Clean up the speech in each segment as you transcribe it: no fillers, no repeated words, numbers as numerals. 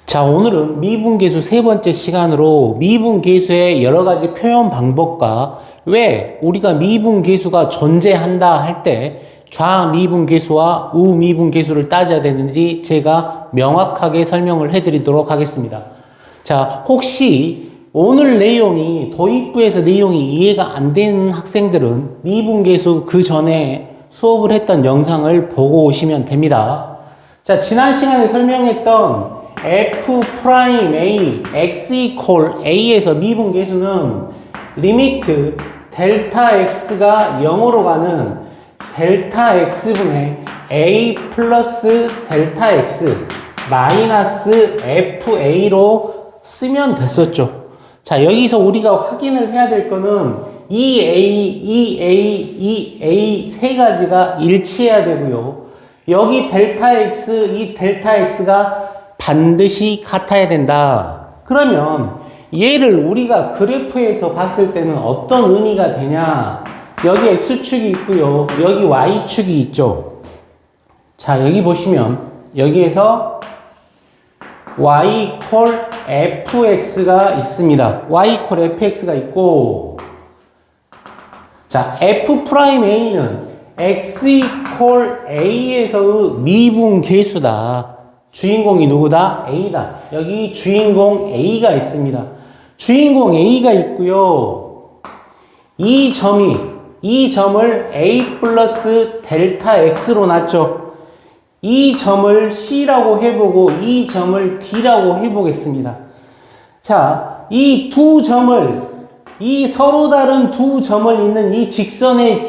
자, 오늘은 미분계수 세 번째 시간으로 미분계수의 여러 가지 표현 방법과 왜 우리가 미분계수가 존재한다 할 때 좌미분계수와 우미분계수를 따져야 되는지 제가 명확하게 설명을 해드리도록 하겠습니다. 자, 혹시 오늘 내용이 도입부에서 내용이 이해가 안 되는 학생들은 미분계수 그 전에 수업을 했던 영상을 보고 오시면 됩니다. 자, 지난 시간에 설명했던 F'A, X equal A에서 미분계수는 리미트 델타 X가 0으로 가는 델타 X분의 A 플러스 델타 X 마이너스 FA로 쓰면 됐었죠. 자, 여기서 우리가 확인을 해야 될 거는 이 세 가지가 일치해야 되고요. 여기 델타 X, 이 델타 X가 반드시 같아야 된다. 그러면 얘를 우리가 그래프에서 봤을 때는 어떤 의미가 되냐? 여기 X축이 있고요. 여기 Y축이 있죠. 자, 여기 보시면 여기에서 Y equal fx가 있습니다. Y equal fx가 있고, 자, F'A는 X equal A에서의 미분계수다. 주인공이 누구다? A다. 여기 주인공 A가 있습니다. 주인공 A가 있고요. 이 점을 A 플러스 델타 X로 놨죠. 이 점을 C라고 해보고 이 점을 D라고 해보겠습니다. 자, 이 두 점을, 이 서로 다른 두 점을 잇는 이 직선의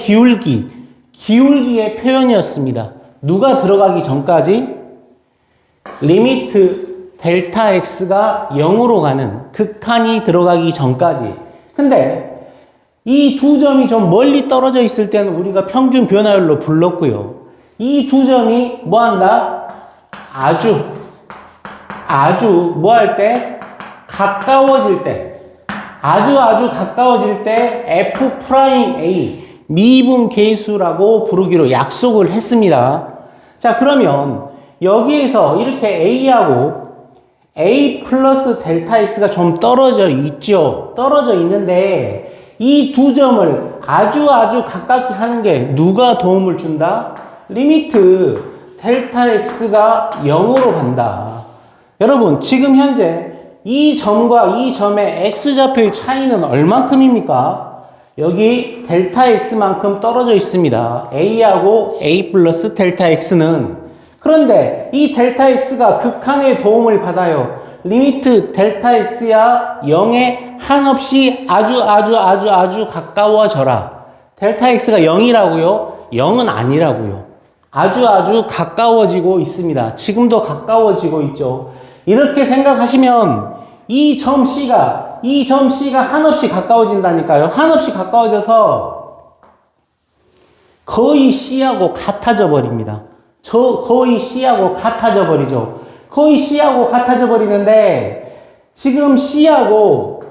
기울기의 표현이었습니다. 누가 들어가기 전까지? 리미트 델타 X가 0으로 가는 극한이 들어가기 전까지. 근데 이 두 점이 좀 멀리 떨어져 있을 때는 우리가 평균 변화율로 불렀고요. 이 두 점이 뭐 한다? 아주 뭐 할 때? 가까워질 때. 아주 가까워질 때 F'A 미분계수라고 부르기로 약속을 했습니다. 자, 그러면 여기에서 이렇게 A하고 A 플러스 델타 X가 좀 떨어져 있죠. 떨어져 있는데 이 두 점을 아주 가깝게 하는 게 누가 도움을 준다? 리미트 델타 X가 0으로 간다. 여러분, 지금 현재 이 점과 이 점의 X좌표의 차이는 얼만큼입니까? 여기 델타 X만큼 떨어져 있습니다. A하고 A 플러스 델타 X는. 그런데 이 델타 X가 극한의 도움을 받아요. 리미트 델타 X야 0에 한없이 아주 가까워져라. 델타 X가 0이라고요? 0은 아니라고요. 아주 가까워지고 있습니다. 지금도 가까워지고 있죠. 이렇게 생각하시면 이 점 C가 한없이 가까워진다니까요. 한없이 가까워져서 거의 C하고 같아져 버립니다. 거의 C하고 같아져 버리죠. 거의 C하고 같아져 버리는데 지금 C하고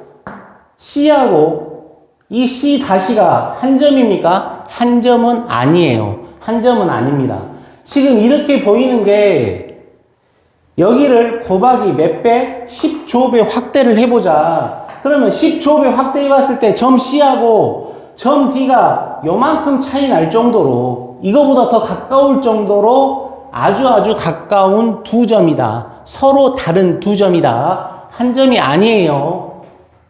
이 C 다시가 한 점입니까? 한 점은 아니에요. 한 점은 아닙니다. 지금 이렇게 보이는 게 여기를 곱하기 몇 배? 10조배 확대를 해보자. 그러면 10조배 확대해 봤을 때 점 C하고 점 D가 요만큼 차이 날 정도로, 이거보다 더 가까울 정도로 아주 가까운 두 점이다. 서로 다른 두 점이다. 한 점이 아니에요.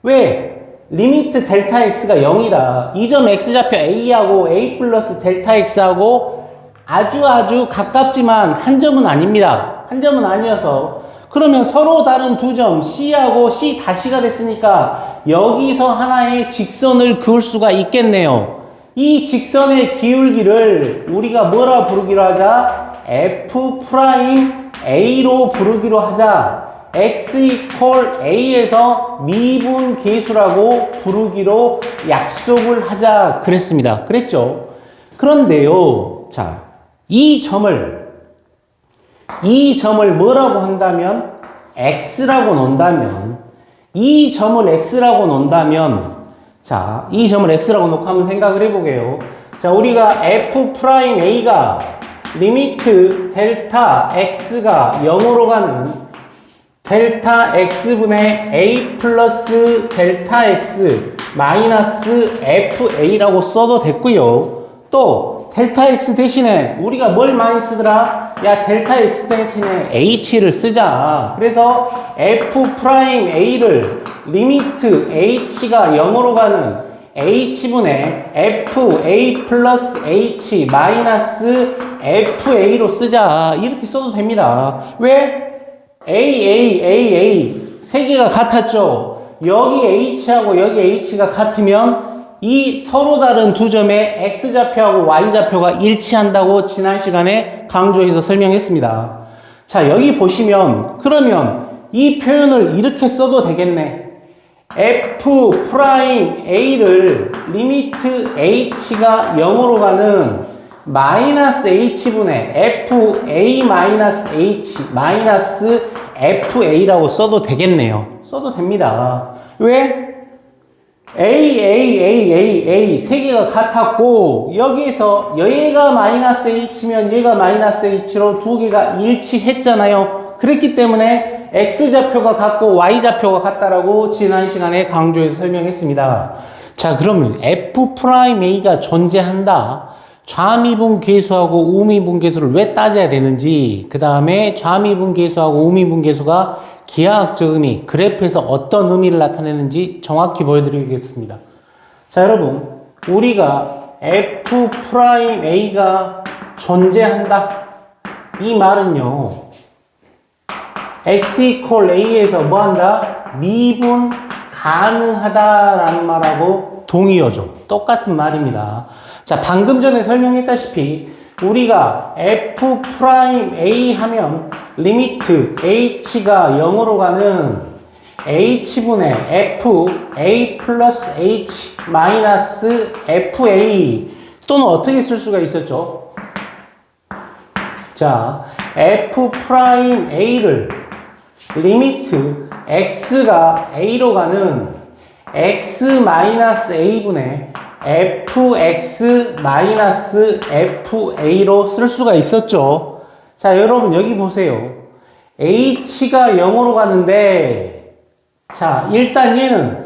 왜? 리미트 델타 X가 0이다. 이 점 X좌표 A하고 A 플러스 델타 X하고 아주 가깝지만 한 점은 아닙니다. 한 점은 아니어서. 그러면 서로 다른 두 점 C하고 C 다시가 됐으니까 여기서 하나의 직선을 그을 수가 있겠네요. 이 직선의 기울기를 우리가 뭐라 부르기로 하자? F'A로 부르기로 하자. X equal A에서 미분계수라고 부르기로 약속을 하자 그랬습니다. 그랬죠? 그런데요, 자, 이 점을 뭐라고 한다면? X라고 놓는다면, 이 점을 X라고 놓는다면, 자, 이 점을 X라고 놓고 한번 생각을 해보게요. 자, 우리가 F'A가 리미트 델타 X가 0으로 가는 델타 x분의 a 플러스 델타 x 마이너스 fa라고 써도 됐고요. 또 델타 x 대신에 우리가 뭘 많이 쓰더라? 야, 델타 x 대신에 h를 쓰자. 그래서 f 프라임 a를 리미트 h가 0으로 가는 h분의 fa 플러스 h 마이너스 fa로 쓰자. 이렇게 써도 됩니다. 왜? a 세 개가 같았죠. 여기 h하고 여기 h가 같으면 이 서로 다른 두 점의 x좌표하고 y좌표가 일치한다고 지난 시간에 강조해서 설명했습니다. 자, 여기 보시면 그러면 이 표현을 이렇게 써도 되겠네. f 프라임 a를 리미트 h가 0으로 가는 마이너스 h분의 fa 마이너스 h 마이너스 fa라고 써도 되겠네요. 써도 됩니다. 왜? a 세 개가 같았고 여기에서 얘가 마이너스 h면 얘가 마이너스 h로 두 개가 일치했잖아요. 그랬기 때문에 x좌표가 같고 y좌표가 같다라고 지난 시간에 강조해서 설명했습니다. 자, 그러면 f'a가 존재한다. 좌미분계수하고 우미분계수를 왜 따져야 되는지, 그 다음에 좌미분계수하고 우미분계수가 기하학적 의미, 그래프에서 어떤 의미를 나타내는지 정확히 보여드리겠습니다. 자, 여러분, 우리가 f'a가 존재한다. 이 말은요, x equal a에서 뭐 한다? 미분 가능하다라는 말하고 동의어죠. 똑같은 말입니다. 자, 방금 전에 설명했다시피 우리가 f'a 하면 리미트 h가 0으로 가는 h분의 fa 플러스 h 마이너스 fa 또는 어떻게 쓸 수가 있었죠? 자, f'a를 리미트 x가 a로 가는 x 마이너스 a분의 fx 마이너스 fa로 쓸 수가 있었죠. 자, 여러분 여기 보세요. h가 0으로 가는데, 자, 일단 얘는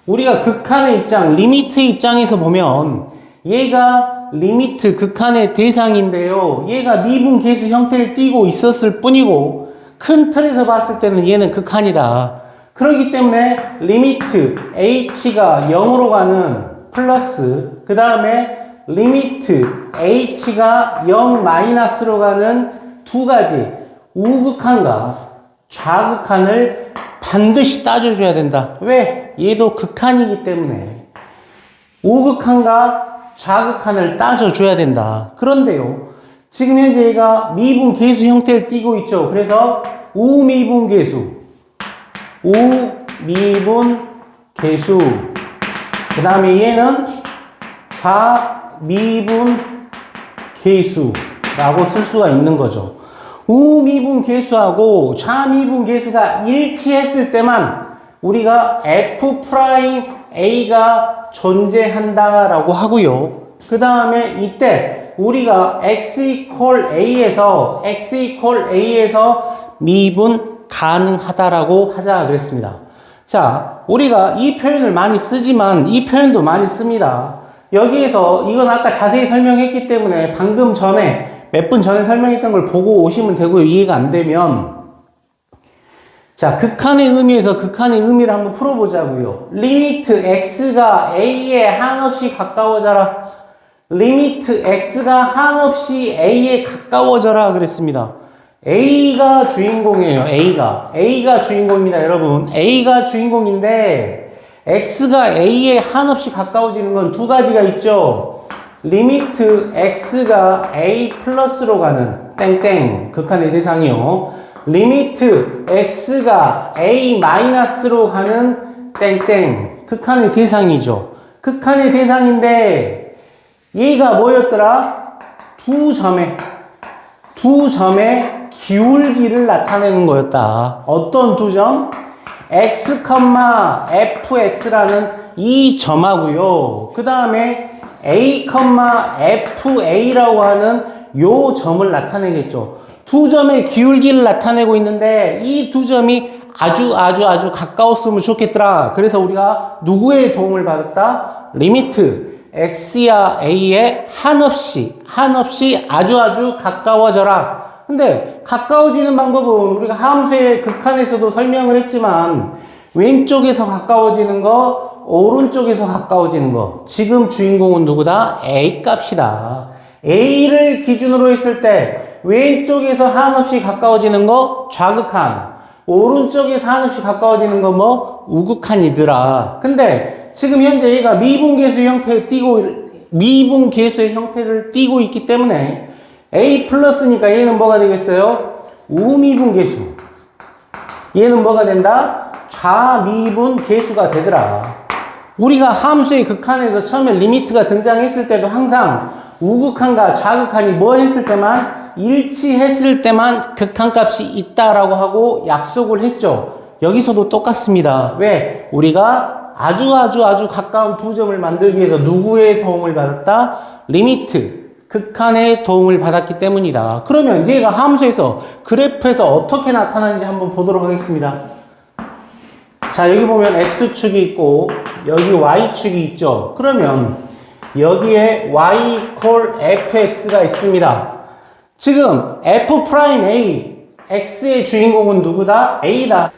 우리가 극한의 입장, 리미트 입장에서 보면 얘가 리미트 극한의 대상인데요. 얘가 미분계수 형태를 띠고 있었을 뿐이고 큰 틀에서 봤을 때는 얘는 극한이다. 그렇기 때문에 리미트 h가 0으로 가는 플러스, 그 다음에 리미트 h가 0 마이너스로 가는 두 가지 우극한과 좌극한을 반드시 따져줘야 된다. 왜? 얘도 극한이기 때문에 우극한과 좌극한을 따져줘야 된다. 그런데요, 지금 현재 얘가 미분계수 형태를 띠고 있죠. 그래서 우미분계수, 그 다음에 얘는 좌미분계수라고 쓸 수가 있는 거죠. 우미분계수하고 좌미분계수가 일치했을 때만 우리가 f'a가 존재한다라고 하고요. 그 다음에 이때 우리가 x equal a에서 미분 가능하다라고 하자 그랬습니다. 자, 우리가 이 표현을 많이 쓰지만 이 표현도 많이 씁니다. 여기에서 이건 아까 자세히 설명했기 때문에 방금 전에 몇 분 전에 설명했던 걸 보고 오시면 되고요. 이해가 안 되면, 자, 극한의 의미에서 극한의 의미를 한번 풀어보자고요. 리미트 x가 a에 한없이 가까워져라. 리미트 x가 한없이 a에 가까워져라 그랬습니다. a가 주인공이에요. a가 주인공입니다. 여러분, a가 주인공인데 x가 a에 한없이 가까워지는 건 두 가지가 있죠. 리미트 x가 a 플러스로 가는 땡땡 극한의 대상이요. 리미트 x가 a 마이너스로 가는 땡땡 극한의 대상이죠. 극한의 대상인데 얘가 뭐였더라? 두 점의 기울기를 나타내는 거였다. 어떤 두 점? x, fx라는 이 점하고요. 그 다음에 a, fa라고 하는 요 점을 나타내겠죠. 두 점의 기울기를 나타내고 있는데 이 두 점이 아주 가까웠으면 좋겠더라. 그래서 우리가 누구의 도움을 받았다? 리미트 x야 a에 한없이 아주 가까워져라. 근데 가까워지는 방법은 우리가 함수의 극한에서도 설명을 했지만 왼쪽에서 가까워지는 거, 오른쪽에서 가까워지는 거. 지금 주인공은 누구다? a 값이다. a를 기준으로 했을 때 왼쪽에서 한없이 가까워지는 거 좌극한, 오른쪽에서 한없이 가까워지는 거 뭐 우극한이더라. 근데 지금 현재 얘가 미분계수의 형태를 띠고 있기 때문에 a 플러스니까 얘는 뭐가 되겠어요? 우미분계수. 얘는 뭐가 된다? 좌미분계수가 되더라. 우리가 함수의 극한에서 처음에 리미트가 등장했을 때도 항상 우극한과 좌극한이 뭐 했을 때만 일치했을 때만 극한값이 있다라고 하고 약속을 했죠. 여기서도 똑같습니다. 왜? 우리가 아주 가까운 두 점을 만들기 위해서 누구의 도움을 받았다? 리미트, 극한의 도움을 받았기 때문이다. 그러면 얘가 함수에서 그래프에서 어떻게 나타나는지 한번 보도록 하겠습니다. 자, 여기 보면 x축이 있고 여기 y축이 있죠. 그러면 여기에 y equal fx가 있습니다. 지금 f'A, x의 주인공은 누구다? a다.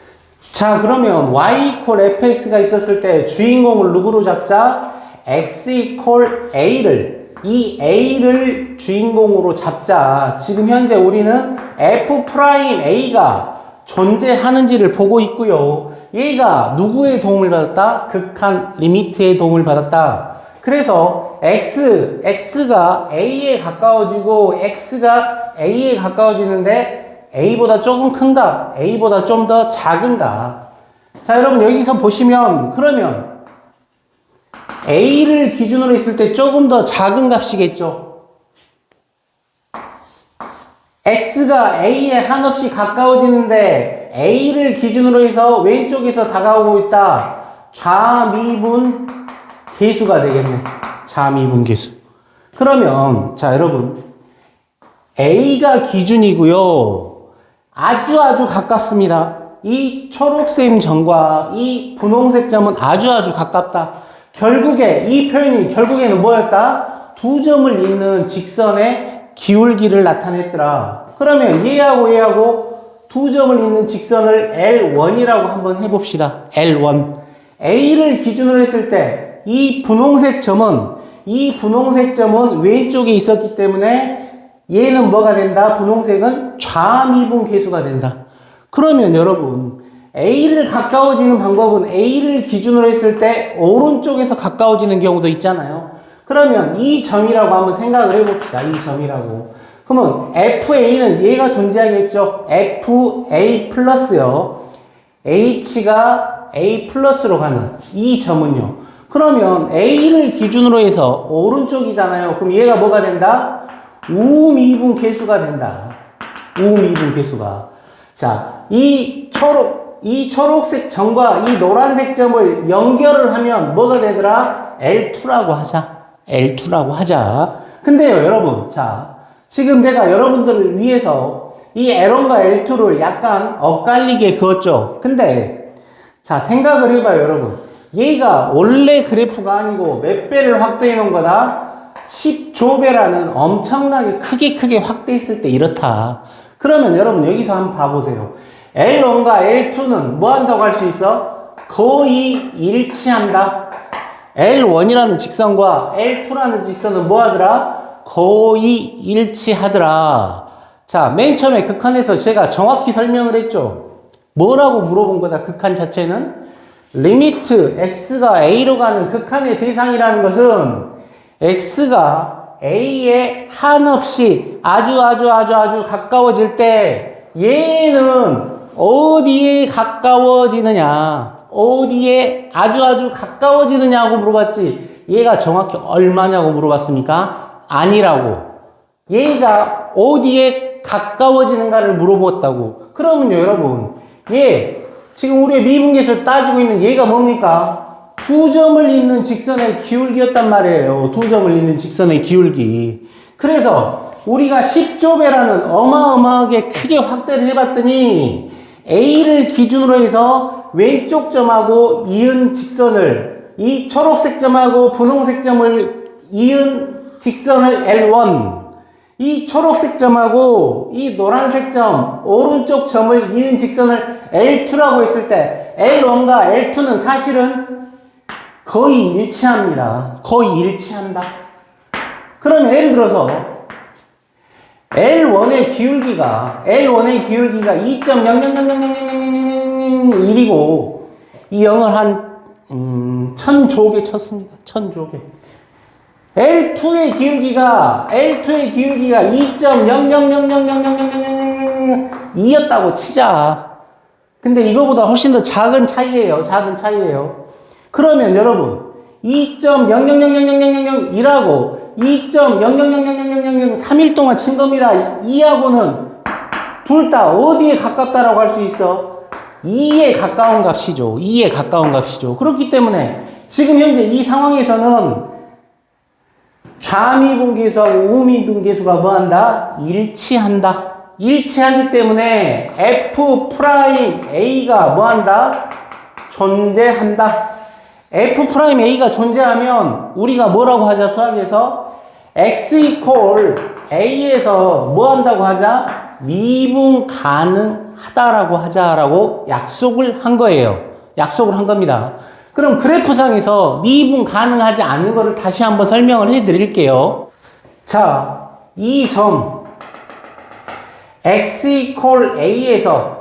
자, 그러면 y equal fx가 있었을 때 주인공을 누구로 잡자? x equal a를, 이 a를 주인공으로 잡자. 지금 현재 우리는 f'A가 존재하는지를 보고 있고요. 얘가 누구의 도움을 받았다? 극한 리미트의 도움을 받았다. 그래서 x가 a에 가까워지고 x가 a에 가까워지는데 a보다 조금 큰가? a보다 좀 더 작은가? 자, 여러분 여기서 보시면 그러면 a를 기준으로 했을 때 조금 더 작은 값이겠죠? x가 a에 한없이 가까워지는데 a를 기준으로 해서 왼쪽에서 다가오고 있다. 좌미분 계수가 되겠네. 좌미분계수. 그러면 자, 여러분 a가 기준이고요. 아주 가깝습니다. 이 초록색 점과 이 분홍색 점은 아주 가깝다. 결국에 이 표현이 결국에는 뭐였다? 두 점을 잇는 직선의 기울기를 나타냈더라. 그러면 얘하고 두 점을 잇는 직선을 L1이라고 한번 해봅시다. L1. A를 기준으로 했을 때 이 분홍색 점은 왼쪽에 있었기 때문에 얘는 뭐가 된다? 분홍색은 좌미분계수가 된다. 그러면 여러분 A를 가까워지는 방법은 A를 기준으로 했을 때 오른쪽에서 가까워지는 경우도 있잖아요. 그러면 이 점이라고 한번 생각을 해봅시다. 이 점이라고. 그러면 FA는 얘가 존재하겠죠. FA 플러스요. H가 A 플러스로 가는 이 점은요. 그러면 A를 기준으로 해서 오른쪽이잖아요. 그럼 얘가 뭐가 된다? 우미분계수가 된다. 우미분계수가. 자, 이 초록색 점과 이 노란색 점을 연결을 하면 뭐가 되더라? L2라고 하자. 근데요, 여러분. 자, 지금 내가 여러분들을 위해서 이 L1과 L2를 약간 엇갈리게 그었죠. 근데 자, 생각을 해봐요, 여러분. 얘가 원래 그래프가 아니고 몇 배를 확대해 놓은 거다? 10조배라는 엄청나게 크게 확대했을 때 이렇다. 그러면 여러분 여기서 한번 봐보세요. L1과 L2는 뭐 한다고 할 수 있어? 거의 일치한다. L1이라는 직선과 L2라는 직선은 뭐 하더라? 거의 일치하더라. 자, 맨 처음에 극한에서 제가 정확히 설명을 했죠. 뭐라고 물어본 거다, 극한 자체는? 리미트 x가 a로 가는 극한의 대상이라는 것은 x가 a에 한없이 아주 가까워질 때 얘는 어디에 가까워지느냐, 어디에 아주 가까워지느냐고 물어봤지, 얘가 정확히 얼마냐고 물어봤습니까? 아니라고. 얘가 어디에 가까워지는가를 물어봤다고. 그러면요, 여러분, 지금 우리의 미분계수를 따지고 있는 얘가 뭡니까? 두 점을 잇는 직선의 기울기였단 말이에요. 두 점을 잇는 직선의 기울기. 그래서 우리가 10조배라는 어마어마하게 크게 확대를 해봤더니 A를 기준으로 해서 왼쪽 점하고 이은 직선을, 이 초록색 점하고 분홍색 점을 이은 직선을 L1, 이 초록색 점하고 이 노란색 점, 오른쪽 점을 이은 직선을 L2라고 했을 때 L1과 L2는 사실은 거의 일치합니다. 거의 일치한다. 그럼 예를 들어서 L1의 기울기가 2.000000001이고 이 0을 한 1000조개 쳤습니다. 1000조개. L2의 기울기가 2.00000000002였다고 치자. 근데 이거보다 훨씬 더 작은 차이예요. 작은 차이예요. 그러면 여러분 2.000000000이라고 2.0000000 3일 동안 친 겁니다. 2하고는 둘 다 어디에 가깝다라고 할 수 있어? 2에 가까운 값이죠. 2에 가까운 값이죠. 그렇기 때문에 지금 현재 이 상황에서는 좌미분계수하고 우미분계수가 뭐한다? 일치한다. 일치하기 때문에 F'A가 뭐한다? 존재한다. F'A가 존재하면 우리가 뭐라고 하자? 수학에서 X equal A에서 뭐 한다고 하자? 미분 가능하다라고 하자라고 약속을 한 거예요. 약속을 한 겁니다. 그럼 그래프상에서 미분 가능하지 않은 거를 다시 한번 설명을 해 드릴게요. 자, 이 점 X equal A에서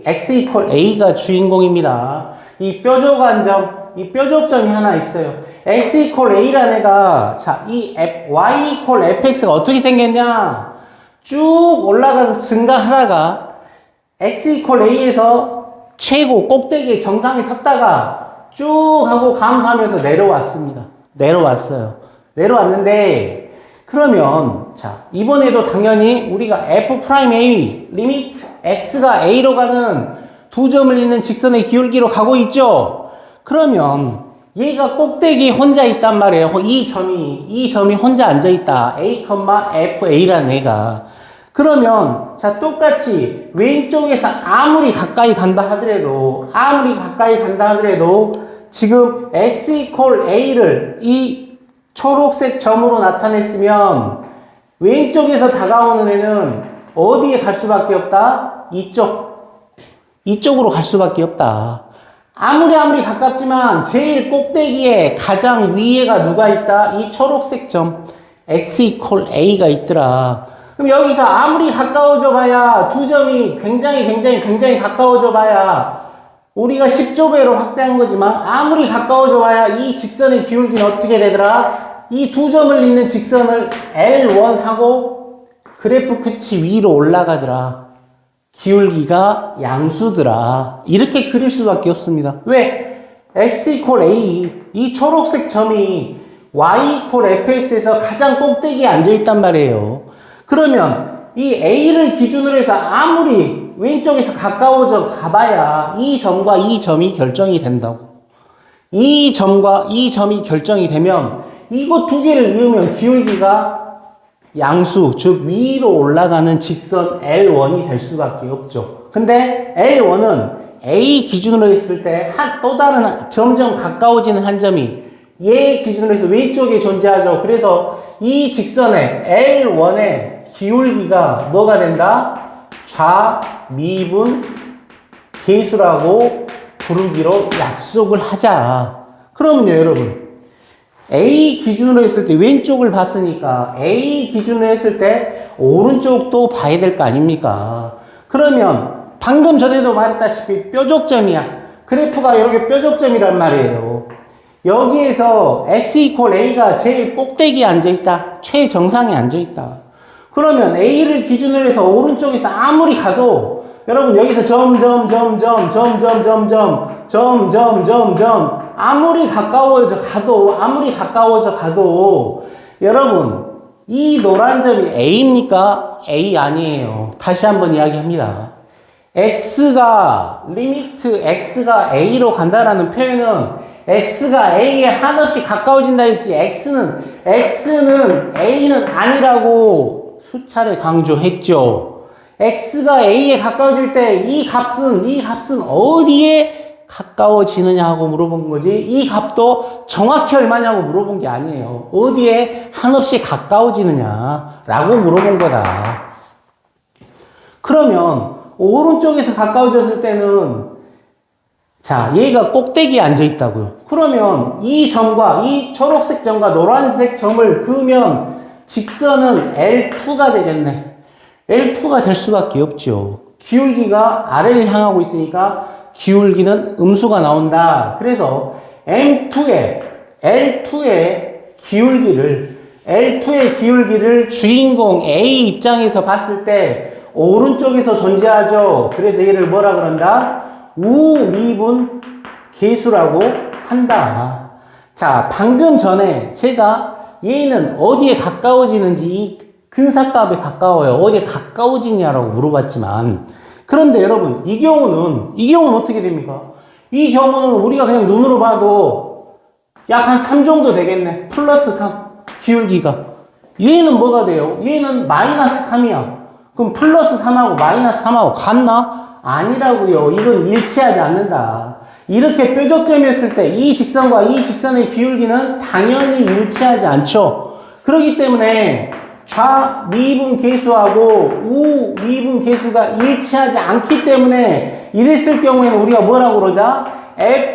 X equal A가 주인공입니다. 이 뾰족한 점, 이 뾰족점이 하나 있어요. X equal A라는 애가, 이 Y equal fx가 어떻게 생겼냐? 쭉 올라가서 증가하다가 X equal A에서 최고 꼭대기 정상에 섰다가 쭉 하고 감소하면서 내려왔습니다. 내려왔어요. 내려왔는데, 그러면, 이번에도 당연히 우리가 F'A, 리미트 X가 A로 가는 두 점을 잇는 직선의 기울기로 가고 있죠? 그러면, 얘가 꼭대기에 혼자 있단 말이에요. 이 점이 혼자 앉아있다. A, FA라는 애가. 그러면, 똑같이 왼쪽에서 아무리 가까이 간다 하더라도, 지금 X equal A를 이 초록색 점으로 나타냈으면, 왼쪽에서 다가오는 애는 어디에 갈 수밖에 없다? 이쪽으로 갈 수밖에 없다. 아무리 가깝지만 제일 꼭대기에 가장 위에가 누가 있다? 이 초록색 점 X equal A가 있더라. 그럼 여기서 아무리 가까워져 봐야 두 점이 굉장히 가까워져 봐야 우리가 10조배로 확대한 거지만 아무리 가까워져 봐야 이 직선의 기울기는 어떻게 되더라? 이 두 점을 잇는 직선을 L1 하고 그래프 끝이 위로 올라가더라. 기울기가 양수더라. 이렇게 그릴 수밖에 없습니다. 왜? X equal A, 이 초록색 점이 Y equal fx에서 가장 꼭대기에 앉아있단 말이에요. 그러면 이 A를 기준으로 해서 아무리 왼쪽에서 가까워져 가봐야 이 점과 이 점이 결정이 된다고. 이 점과 이 점이 결정이 되면 이거 두 개를 이으면 기울기가 양수, 즉 위로 올라가는 직선 L1이 될 수밖에 없죠. 근데 L1은 A 기준으로 했을 때 또 다른 점점 가까워지는 한 점이 얘 기준으로 해서 왼쪽에 존재하죠. 그래서 이 직선의 L1의 기울기가 뭐가 된다? 좌미분 계수라고 부르기로 약속을 하자. 그러면요, 여러분. A 기준으로 했을 때 왼쪽을 봤으니까 A 기준으로 했을 때 오른쪽도 봐야 될 거 아닙니까? 그러면 방금 전에도 말했다시피 뾰족점이야. 그래프가 이렇게 뾰족점이란 말이에요. 여기에서 X equal A가 제일 꼭대기에 앉아있다. 최정상에 앉아있다. 그러면 A를 기준으로 해서 오른쪽에서 아무리 가도 여러분 여기서 아무리 가까워져 가도 여러분 이 노란 점이 A입니까? A 아니에요. 다시 한번 이야기합니다. 리미트 X가 A로 간다라는 표현은 X가 A에 한없이 가까워진다 했지 X는 A는 아니라고 수차례 강조했죠. x가 a에 가까워질 때 이 값은 어디에 가까워지느냐 하고 물어본 거지, 이 값도 정확히 얼마냐고 물어본 게 아니에요. 어디에 한없이 가까워지느냐 라고 물어본 거다. 그러면 오른쪽에서 가까워졌을 때는, 자, 얘가 꼭대기에 앉아 있다고요. 그러면 이 점과 이 초록색 점과 노란색 점을 그으면 직선은 L2가 되겠네. L2가 될 수밖에 없죠. 기울기가 아래를 향하고 있으니까 기울기는 음수가 나온다. 그래서 L2의 기울기를 주인공 A 입장에서 봤을 때 오른쪽에서 존재하죠. 그래서 얘를 뭐라 그런다? 우미분 계수라고 한다. 자, 방금 전에 제가 얘는 어디에 가까워지는지, 이 근사값에 가까워요, 어디에 가까워지냐라고 물어봤지만, 그런데 여러분, 이 경우는 어떻게 됩니까? 이 경우는 우리가 그냥 눈으로 봐도 약 한 3 정도 되겠네. 플러스 3, 기울기가. 얘는 뭐가 돼요? 얘는 마이너스 3이야. 그럼 플러스 3하고 마이너스 3하고 같나? 아니라고요. 이건 일치하지 않는다. 이렇게 뾰족점이었을 때 이 직선과 이 직선의 기울기는 당연히 일치하지 않죠. 그렇기 때문에 좌미분 계수하고 우미분 계수가 일치하지 않기 때문에 이랬을 경우에는 우리가 뭐라고 그러자?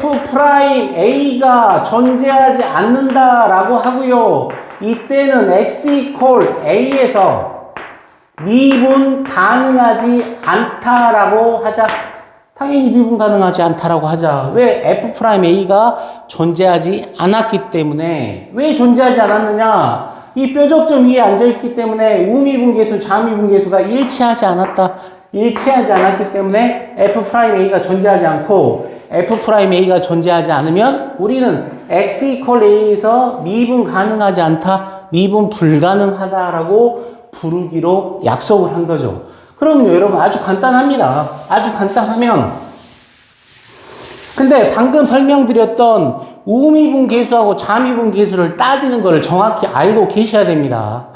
F'A가 존재하지 않는다라고 하고요. 이때는 X = A에서 미분 가능하지 않다라고 하자. 당연히 미분 가능하지 않다라고 하자. 왜? F'A가 존재하지 않았기 때문에. 왜 존재하지 않았느냐? 이 뾰족점 위에 앉아있기 때문에 우미분계수, 좌미분계수가 일치하지 않았기 때문에 F'A가 존재하지 않고, F'A가 존재하지 않으면 우리는 X = A에서 미분 가능하지 않다, 미분 불가능하다라고 부르기로 약속을 한 거죠. 그럼요, 여러분, 아주 간단합니다. 아주 간단하면, 근데 방금 설명드렸던 우미분 계수하고 좌미분 계수를 따지는 거를 정확히 알고 계셔야 됩니다.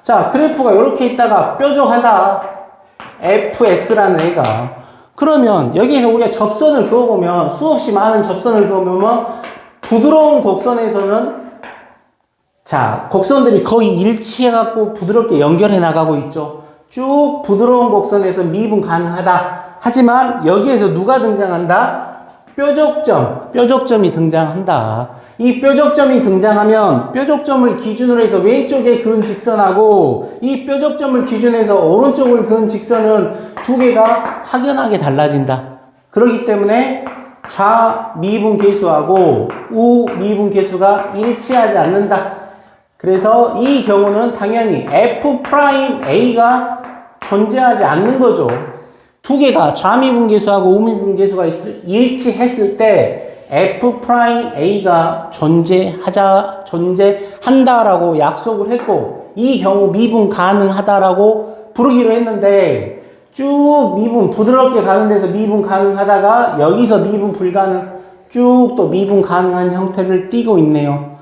자, 그래프가 이렇게 있다가 뾰족하다. fx라는 애가. 그러면 여기에서 우리가 접선을 그어보면, 수없이 많은 접선을 그어보면, 부드러운 곡선에서는, 자, 곡선들이 거의 일치해갖고 부드럽게 연결해 나가고 있죠. 쭉 부드러운 곡선에서 미분 가능하다. 하지만 여기에서 누가 등장한다? 뾰족점이 등장한다. 이 뾰족점이 등장하면 뾰족점을 기준으로 해서 왼쪽에 그은 직선하고 이 뾰족점을 기준해서 오른쪽을 그은 직선은 두 개가 확연하게 달라진다. 그렇기 때문에 좌미분 계수하고 우미분 계수가 일치하지 않는다. 그래서 이 경우는 당연히 F'A가 존재하지 않는 거죠. 두 개가 좌미분계수하고 우미분계수가 일치했을 때 F'A가 존재한다라고 약속을 했고, 이 경우 미분 가능하다라고 부르기로 했는데, 쭉 미분 부드럽게 가는 데서 미분 가능하다가 여기서 미분 불가능, 쭉 또 미분 가능한 형태를 띠고 있네요.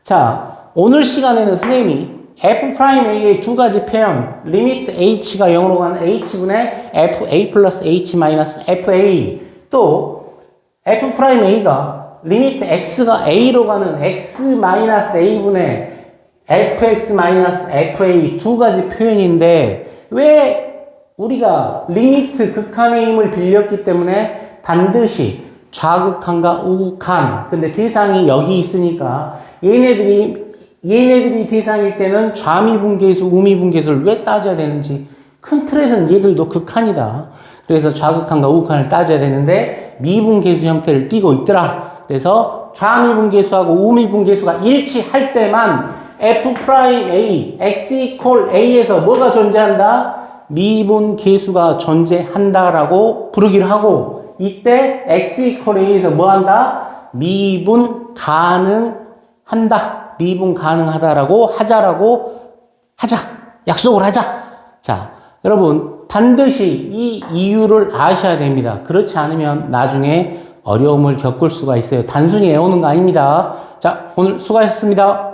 자, 오늘 시간에는 선생님이 F'A의 두 가지 표현, 리미트 h가 0으로 가는 h분의 fa 플러스 h 마이너스 fa, 또 F'A가 리미트 x가 a로 가는 x 마이너스 a분의 fx 마이너스 fa 두 가지 표현인데, 왜 우리가 리미트 극한의 힘을 빌렸기 때문에 반드시 좌극한과 우극한, 근데 대상이 여기 있으니까 얘네들이 대상일 때는 좌미분계수, 우미분계수를 왜 따져야 되는지, 큰 틀에서는 얘들도 극한이다. 그래서 좌극한과 우극한을 따져야 되는데 미분계수 형태를 띠고 있더라. 그래서 좌미분계수하고 우미분계수가 일치할 때만 F'A, X = A에서 뭐가 존재한다? 미분계수가 존재한다라고 부르기를 하고, 이때 X = A에서 뭐한다? 미분 가능한다. 미분 가능하다라고 하자. 약속을 하자. 자, 여러분, 반드시 이 이유를 아셔야 됩니다. 그렇지 않으면 나중에 어려움을 겪을 수가 있어요. 단순히 외우는 거 아닙니다. 자, 오늘 수고하셨습니다.